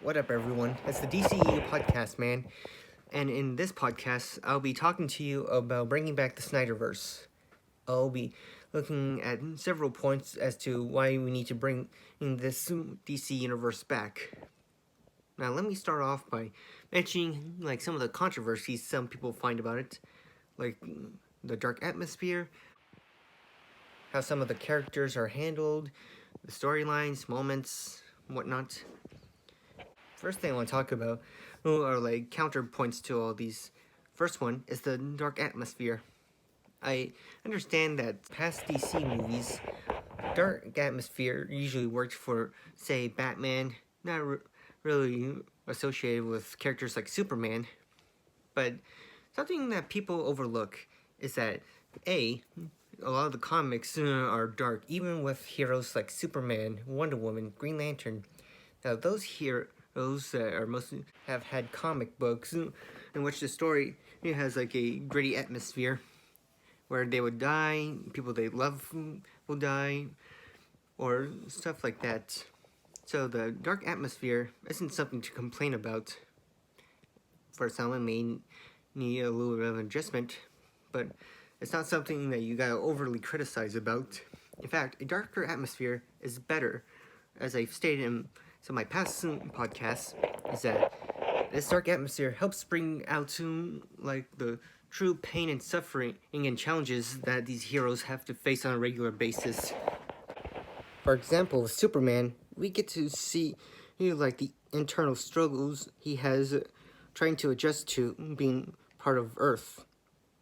What up, everyone? It's the DCEU podcast, man. And in this podcast, I'll be talking to you about bringing back the Snyderverse. I'll be looking at several points as to why we need to bring this DC universe back. Now, let me start off by mentioning some of the controversies some people find about it, like the dark atmosphere, how some of the characters are handled, the storylines, moments, whatnot. First thing I want to talk about are counterpoints to all these. First one is the dark atmosphere. I understand that past DC movies, dark atmosphere usually worked for, say, Batman, not really associated with characters like Superman. But something that people overlook is that, a lot of the comics are dark, even with heroes like Superman, Wonder Woman, Green Lantern. Now, those heroes are mostly have had comic books in which the story has a gritty atmosphere where they would die, people they love will die, or stuff like that. So the dark atmosphere isn't something to complain about. For some, it may need a little bit of adjustment, but it's not something that you gotta overly criticize about. In fact, a darker atmosphere is better, as I've stated in some of my past podcasts, is that this dark atmosphere helps bring out the true pain and suffering and challenges that these heroes have to face on a regular basis. For example, with Superman, we get to see the internal struggles he has trying to adjust to being part of Earth.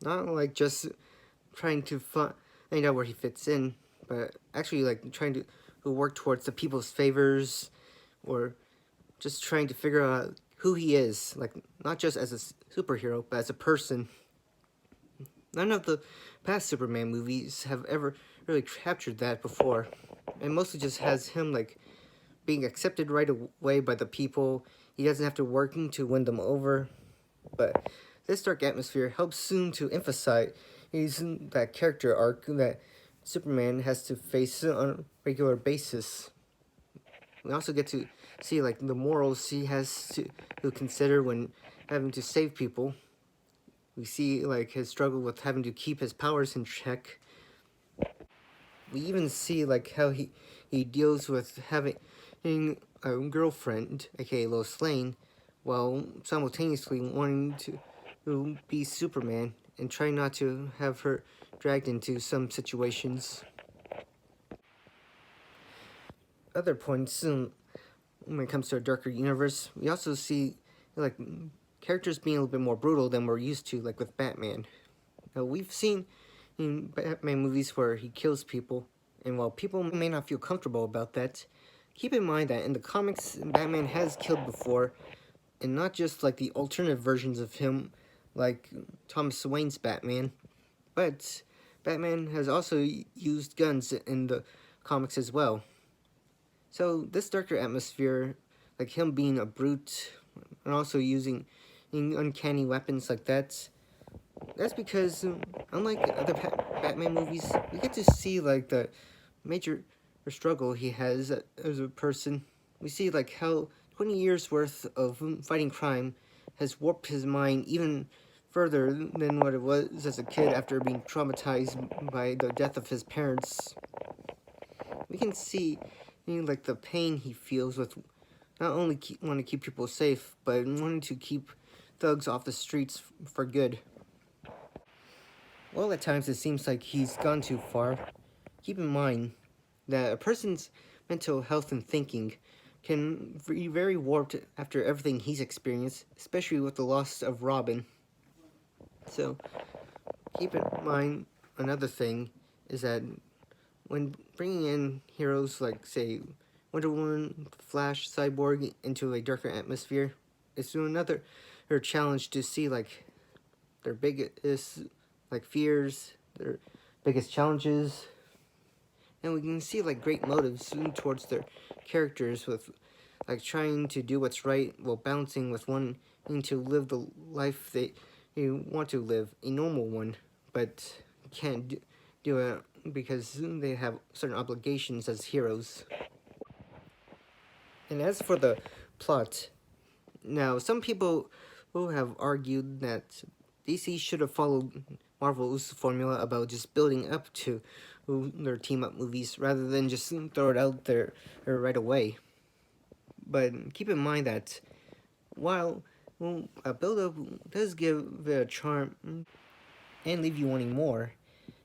Not just trying to find out where he fits in, but actually trying to work towards the people's favors, or just trying to figure out who he is, not just as a superhero, but as a person. None of the past Superman movies have ever really captured that before. It mostly just has him being accepted right away by the people. He doesn't have to work to win them over. But this dark atmosphere helps soon to emphasize that character arc that Superman has to face on a regular basis. We also get to see the morals he has to consider when having to save people. We see his struggle with having to keep his powers in check. We even see how he deals with having a girlfriend, aka Lois Lane, while simultaneously wanting to be Superman and trying not to have her dragged into some situations. Other points when it comes to a darker universe, we also see characters being a little bit more brutal than we're used to, with Batman. Now, we've seen in Batman movies where he kills people, and while people may not feel comfortable about that, keep in mind that in the comics, Batman has killed before, and not just the alternative versions of him, like Thomas Wayne's Batman, but Batman has also used guns in the comics as well. So this darker atmosphere, him being a brute, and also using uncanny weapons like that's because, unlike other Batman movies, we get to see the major struggle he has as a person. We see how 20 years worth of fighting crime has warped his mind even further than what it was as a kid after being traumatized by the death of his parents. We can see the pain he feels with not only wanting to keep people safe, but wanting to keep thugs off the streets for good. Well, at times it seems like he's gone too far. Keep in mind that a person's mental health and thinking can be very warped after everything he's experienced, especially with the loss of Robin. So, keep in mind another thing is that when bringing in heroes say, Wonder Woman, Flash, Cyborg into a darker atmosphere, it's another challenge to see their biggest fears, their biggest challenges, and we can see great motives towards their characters with trying to do what's right while balancing with wanting to live the life they want to live, a normal one, but can't do it because they have certain obligations as heroes. And as for the plot, Now, some people who have argued that DC should have followed Marvel's formula about just building up to their team-up movies rather than just throw it out there right away. But keep in mind that while a build-up does give it a charm and leave you wanting more,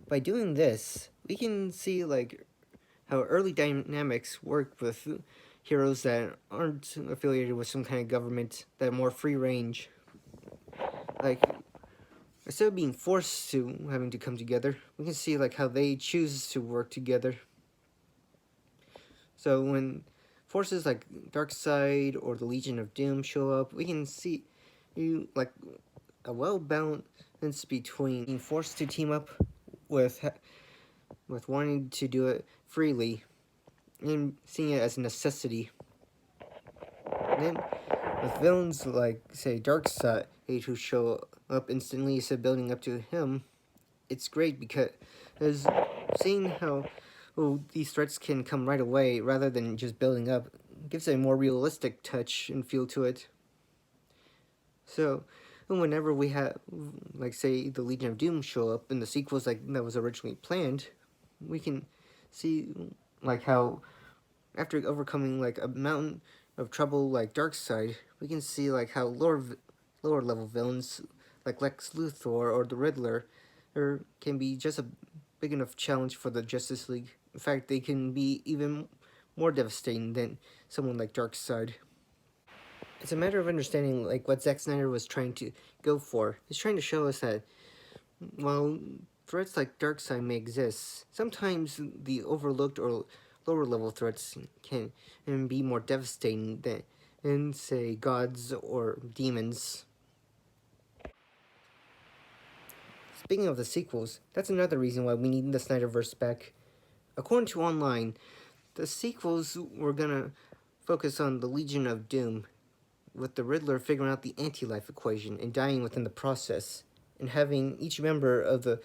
by doing this, we can see like how early dynamics work with heroes that aren't affiliated with some kind of government, that are more free range. Like, instead of being forced to having to come together, we can see like how they choose to work together. So when forces like Darkseid or the Legion of Doom show up, we can see like a well balance between being forced to team up with wanting to do it freely and seeing it as a necessity. And then with villains like, say, Darkseid, who show up instantly instead of building up to him, it's great because seeing how these threats can come right away rather than just building up gives a more realistic touch and feel to it. So whenever we have, like, say, the Legion of Doom show up in the sequels like that was originally planned, we can see like how after overcoming like a mountain of trouble like Darkseid, we can see like how lower level villains like Lex Luthor or the Riddler can be just a big enough challenge for the Justice League. In fact, they can be even more devastating than someone like Darkseid. It's a matter of understanding like what Zack Snyder was trying to go for. He's trying to show us that while threats like Darkseid may exist, sometimes the overlooked or lower level threats can be more devastating than say gods or demons. Speaking of the sequels, that's another reason why we need the Snyderverse back. According to online, the sequels were gonna focus on the Legion of Doom, with the Riddler figuring out the anti-life equation and dying within the process, and having each member of the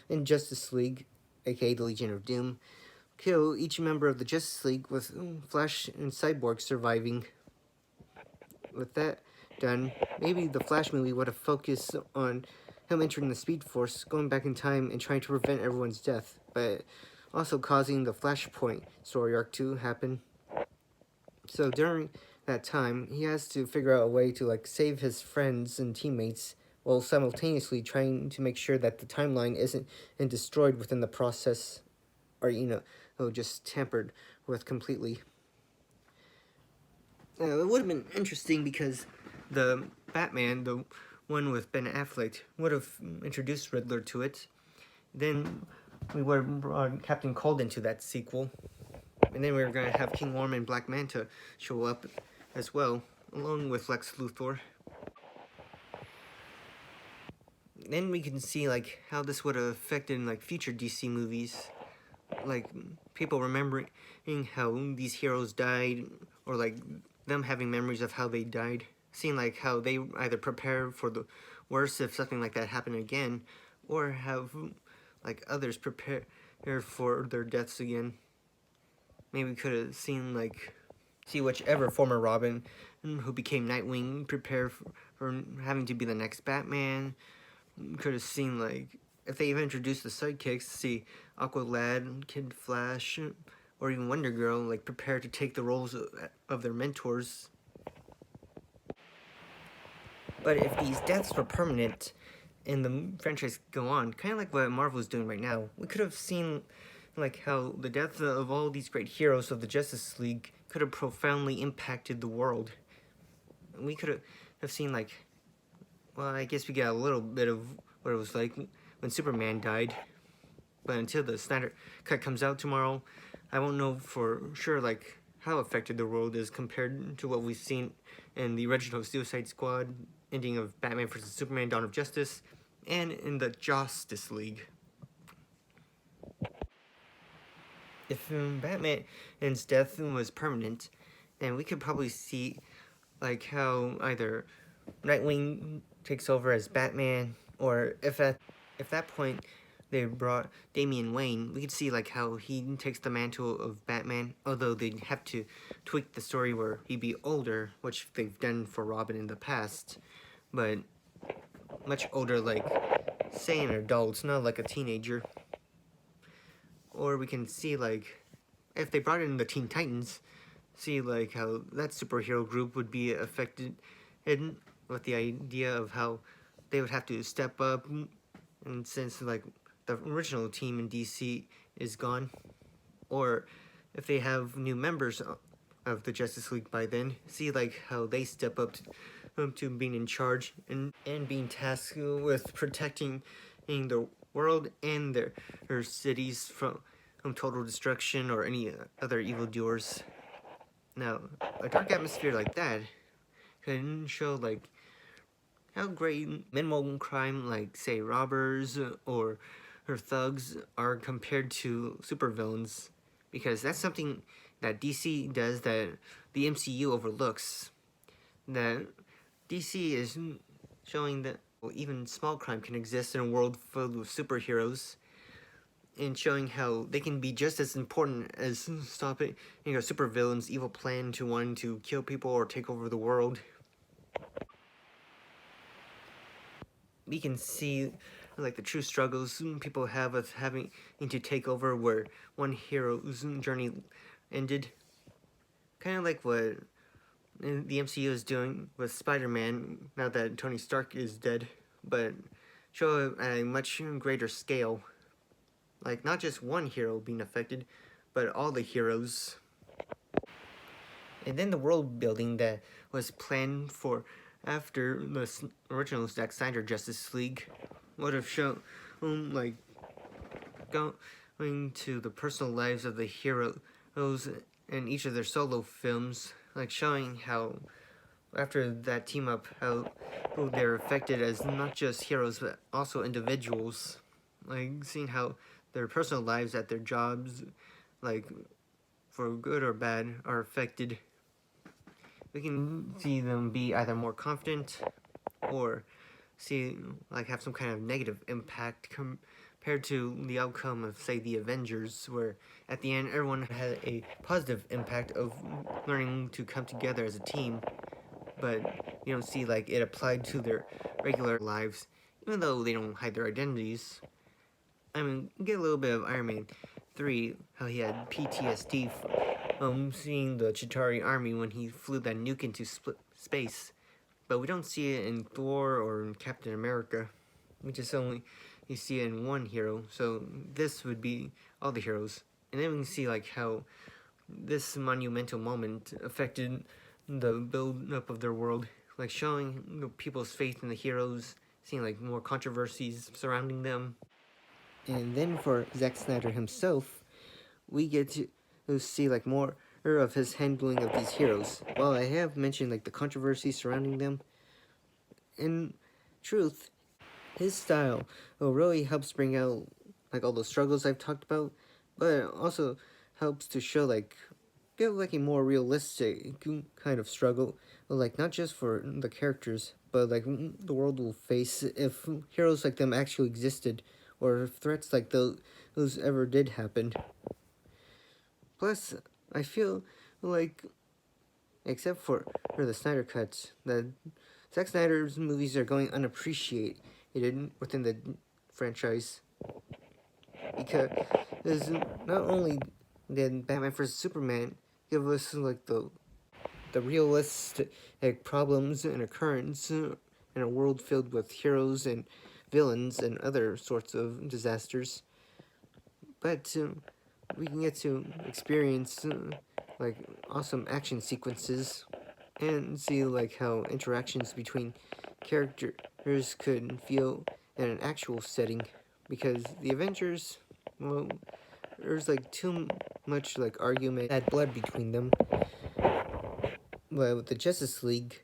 Injustice League, aka the Legion of Doom, kill each member of the Justice League, with Flash and Cyborg surviving. With that done, maybe the Flash movie would have focused on him entering the Speed Force, going back in time and trying to prevent everyone's death, but also causing the Flashpoint story arc to happen. So during that time, he has to figure out a way to like save his friends and teammates while simultaneously trying to make sure that the timeline isn't destroyed within the process, or just tampered with completely. It would have been interesting because the Batman, the one with Ben Affleck, would have introduced Riddler to it. Then we would have brought Captain Cold into that sequel. And then we were going to have King Orm and Black Manta show up as well, along with Lex Luthor. Then we can see like how this would have affected like future DC movies, like people remembering how these heroes died, or like them having memories of how they died, seeing like how they either prepare for the worst if something like that happened again, or have like others prepare for their deaths again. Maybe we could have see whichever former Robin who became Nightwing prepare for having to be the next Batman. Could have seen like if they even introduced the sidekicks, see Aqualad, Kid Flash, or even Wonder Girl like prepare to take the roles of their mentors. But if these deaths were permanent and the franchise go on, kind of like what Marvel's doing right now, we could have seen like how the death of all these great heroes of the Justice League could have profoundly impacted the world. We could have seen like, well, I guess we get a little bit of what it was like when Superman died. But until the Snyder Cut comes out tomorrow, I won't know for sure like how affected the world is compared to what we've seen in the original Suicide Squad, ending of Batman vs. Superman, Dawn of Justice, and in the Justice League. If Batman's death was permanent, then we could probably see like how either Nightwing takes over as Batman, or if at that point they brought Damian Wayne, we could see like how he takes the mantle of Batman, although they'd have to tweak the story where he'd be older, which they've done for Robin in the past, but much older, like say an adult, not like a teenager. Or we can see like if they brought in the Teen Titans, see like how that superhero group would be affected with the idea of how they would have to step up, and since like the original team in DC is gone, or if they have new members of the Justice League by then, see like how they step up to being in charge and being tasked with protecting the world and their cities from total destruction or any other evildoers. Now, a dark atmosphere like that can show like how great minimal crime, like say robbers or thugs, are compared to supervillains, because that's something that DC does that the MCU overlooks. That DC is showing that even small crime can exist in a world filled with superheroes, and showing how they can be just as important as stopping a supervillain's evil plan to wanting to kill people or take over the world. We can see like the true struggles people have with having to take over, where one hero's journey ended, kind of like what the MCU is doing with Spider-Man now that Tony Stark is dead, but show it at a much greater scale. Like, not just one hero being affected, but all the heroes. And then the world building that was planned for after the original Zack Snyder Justice League would have shown, like, going to the personal lives of the heroes in each of their solo films, like showing how after that team up, how they're affected as not just heroes but also individuals, like seeing how their personal lives at their jobs, like for good or bad, are affected. We can see them be either more confident or see like have some kind of negative impact compared to the outcome of say the Avengers, where at the end everyone had a positive impact of learning to come together as a team, but you don't see like it applied to their regular lives, even though they don't hide their identities. I mean, get a little bit of Iron Man 3, how he had PTSD from seeing the Chitauri army when he flew that nuke into space. But we don't see it in Thor or in Captain America. We just only see it in one hero, so this would be all the heroes. And then we can see like how this monumental moment affected the build-up of their world, like showing people's faith in the heroes, seeing like more controversies surrounding them. And then for Zack Snyder himself, we get to see like more of his handling of these heroes. While I have mentioned like the controversy surrounding them, in truth, his style really helps bring out like all those struggles I've talked about, but it also helps to show like get like a more realistic kind of struggle, like not just for the characters, but like the world will face if heroes like them actually existed, or if threats like those ever did happen. Plus, I feel like, except for the Snyder cuts, that Zack Snyder's movies are going unappreciated within the franchise, because not only did Batman vs Superman give us like the realistic problems and occurrence in a world filled with heroes and villains and other sorts of disasters, but we can get to experience like awesome action sequences and see like how interactions between characters could feel in an actual setting, because the Avengers, well, there's like too much like argument, bad blood between them. But with the Justice League,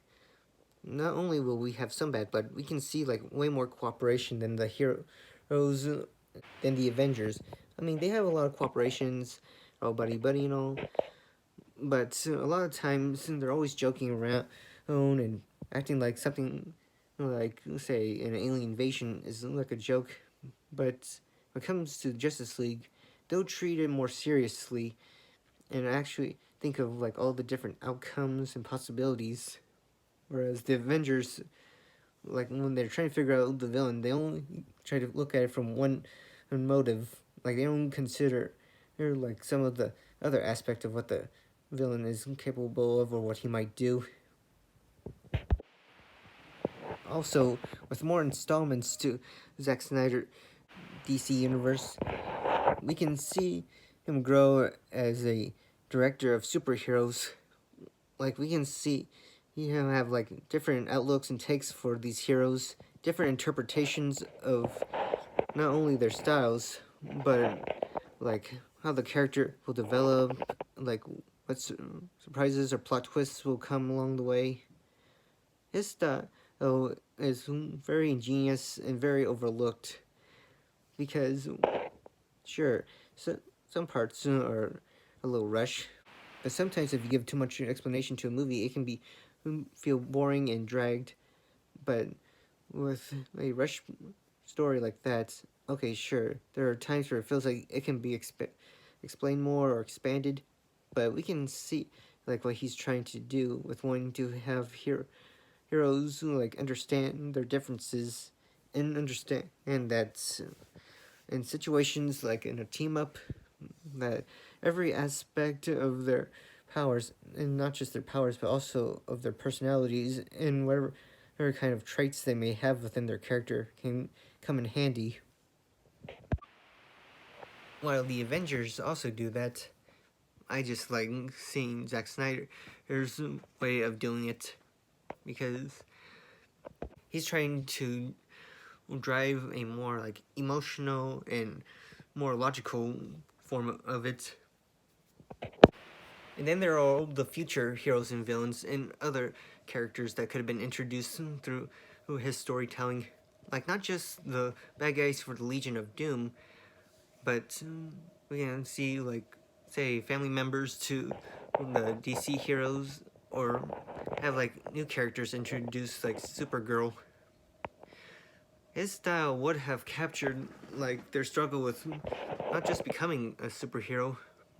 not only will we have some bad blood, we can see like way more cooperation than the heroes, than the Avengers. I mean, they have a lot of cooperations, all buddy buddy and all, but a lot of times they're always joking around and acting like something like, say, an alien invasion is like a joke, but when it comes to Justice League, they'll treat it more seriously and actually think of like all the different outcomes and possibilities. Whereas the Avengers, like when they're trying to figure out the villain, they only try to look at it from one motive. Like they don't consider like some of the other aspect of what the villain is capable of or what he might do. Also, with more installments to Zack Snyder DC Universe, we can see him grow as a director of superheroes. Like we can see him have like different outlooks and takes for these heroes, different interpretations of not only their styles, but like how the character will develop, like what surprises or plot twists will come along the way. His style is very ingenious and very overlooked because, sure, some parts are a little rush, but sometimes if you give too much explanation to a movie, it can be feel boring and dragged. But with a rush story like that, okay, sure, there are times where it feels like it can be explained more or expanded, but we can see like what he's trying to do with wanting to have heroes who like understand their differences and understand that in situations like in a team up, that every aspect of their powers, and not just their powers but also of their personalities and whatever kind of traits they may have within their character, can come in handy. While the Avengers also do that, I just like seeing Zack Snyder's way of doing it because he's trying to drive a more like emotional and more logical form of it. And then there are all the future heroes and villains and other characters that could have been introduced through his storytelling. Like not just the bad guys for the Legion of Doom, but we can see like say family members to the DC heroes, or have like new characters introduced like Supergirl. His style would have captured like their struggle with not just becoming a superhero,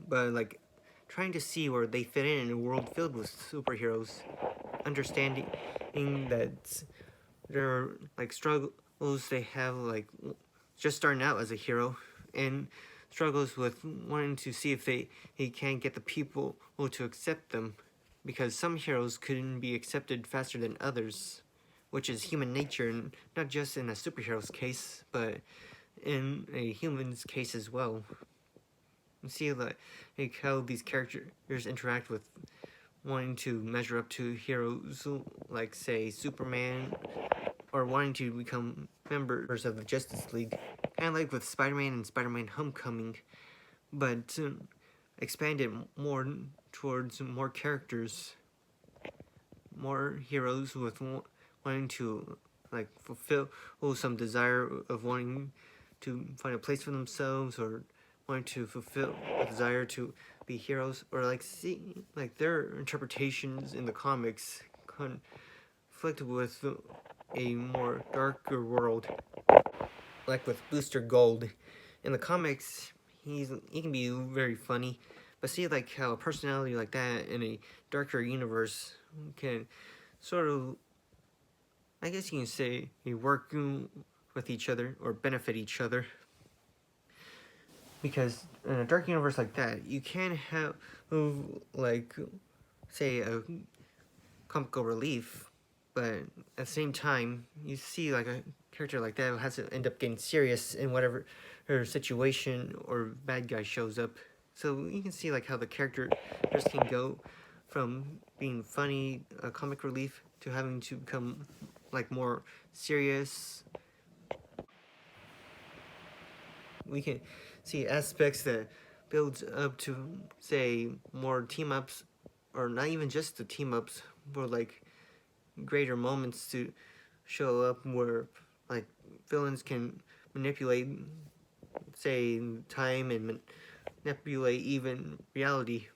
but like trying to see where they fit in a world filled with superheroes, understanding that there are like struggles they have like just starting out as a hero, and struggles with wanting to see if he can get the people to accept them, because some heroes couldn't be accepted faster than others, which is human nature, and not just in a superhero's case, but in a human's case as well. You see like how these characters interact with wanting to measure up to heroes like say Superman, or wanting to become members of the Justice League, kind of like with Spider-Man and Spider-Man Homecoming, but expanded more towards more characters, more heroes with wanting to like fulfill some desire of wanting to find a place for themselves, or wanting to fulfill a desire to be heroes, or like see like their interpretations in the comics conflicted with a more darker world, like with Booster Gold. In the comics, he can be very funny, but see like how a personality like that in a darker universe can sort of, I guess you can say, work with each other or benefit each other. Because in a dark universe like that, you can have like say a comical relief, but at the same time, you see like a character like that who has to end up getting serious in whatever her situation or bad guy shows up. So you can see like how the characters can go from being funny, comic relief, to having to become like more serious. We can see aspects that builds up to say more team ups, or not even just the team ups, but like greater moments to show up where like villains can manipulate say time and manipulate even reality,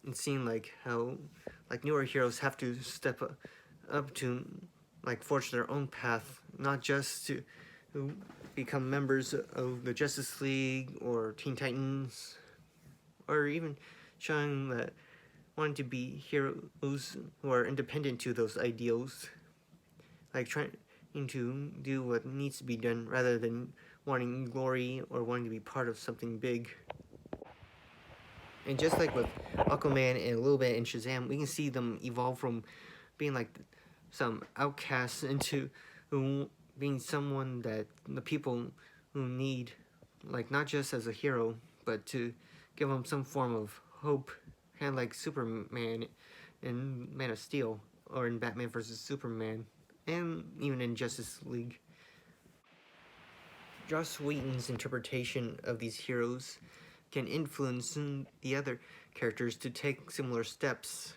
and seeing like how like newer heroes have to step up to like forge their own path, not just to who become members of the Justice League or Teen Titans, or even showing that wanting to be heroes who are independent to those ideals, like trying to do what needs to be done rather than wanting glory or wanting to be part of something big. And just like with Aquaman and a little bit in Shazam, we can see them evolve from being like some outcasts into being someone that the people who need, like not just as a hero, but to give them some form of hope, kind of like Superman in Man of Steel, or in Batman vs. Superman, and even in Justice League. Joss Whedon's interpretation of these heroes can influence the other characters to take similar steps,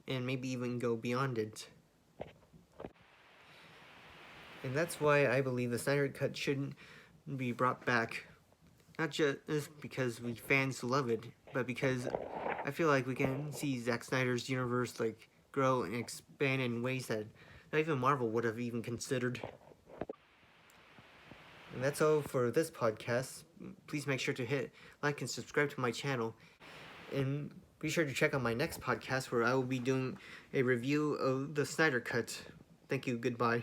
and maybe even go beyond it. And that's why I believe the Snyder Cut shouldn't be brought back. Not just because we fans love it, but because I feel like we can see Zack Snyder's universe like grow and expand in ways that not even Marvel would have even considered. And that's all for this podcast. Please make sure to hit like and subscribe to my channel. And be sure to check out my next podcast where I will be doing a review of the Snyder Cut. Thank you, goodbye.